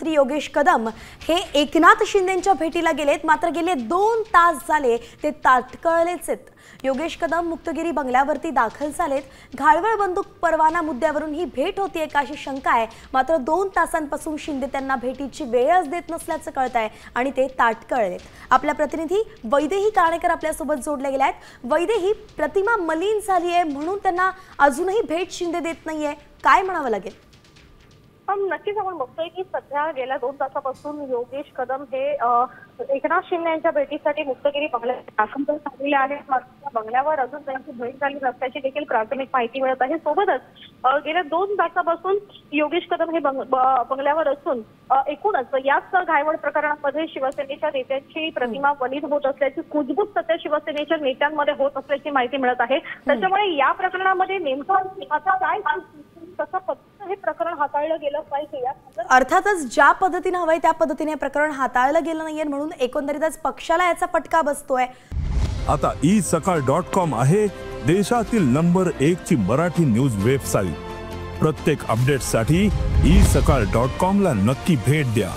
मंत्री योगेश कदम हे एकनाथ शिंदेंच्या भेटीला गेलेत, मात्र गेले 2 तास झाले ते ताटकळलेच आहेत। योगेश कदम मुक्तगिरी बंगल्यावरती दाखल झालेत। घाळवळ बंदूक परवाना मुद्द्यावरून ही भेट होतीये का अशी शंका आहे, मात्र 2 तासांपासून शिंदे त्यांना भेटीची वेळच देत नसल्याचं कळतंय आणि ते ताटकळलेत। आपल्या प्रतिनिधी वैदेही काणेकर आपल्यासोबत जोडले गेले आहेत। वैदेही, प्रतिमा मलिन झाली आहे म्हणून त्यांना अजूनही भेट शिंदे देत नाहीये, काय म्हणावं लागेल? नक्कीच आपण बघतोय की सध्या गेल्या 2 तासापासून योगेश कदम हे एकनाथ शिंदे यांच्या भेटीसाठी मुक्तगिरी बंगल्यात दाखल झालेले आहेत। मात्र बंगल्यावर अजून त्यांची भेट झाली नसल्याची देखील प्राथमिक माहिती मिळत आहे। सोबतच गेल्या 2 तासापासून योगेश कदम हे बंगल्यावर असून एकूणच याच घाळवळ प्रकरणामध्ये शिवसेनेच्या नेत्यांची प्रतिमा मलिन होत असल्याची कुजबूज सध्या शिवसेनेच्या नेत्यांमध्ये होत असल्याची माहिती मिळत आहे। त्याच्यामुळे या प्रकरणामध्ये नेमकं आता काय कसं हे प्रकरण हाताळलं गेलं पाहिजे। अर्थातच ज्या पद्धतीने हवंय त्या पद्धतीने प्रकरण हाताळलं गेलं नाहीये म्हणून एकंदरीतच पक्षाला याचा फटका बसतोय। आता isakal.com आहे देशातील नंबर 1 ची मराठी न्यूज वेबसाईट। प्रत्येक अपडेटसाठी isakal.com ला नक्की भेट द्या।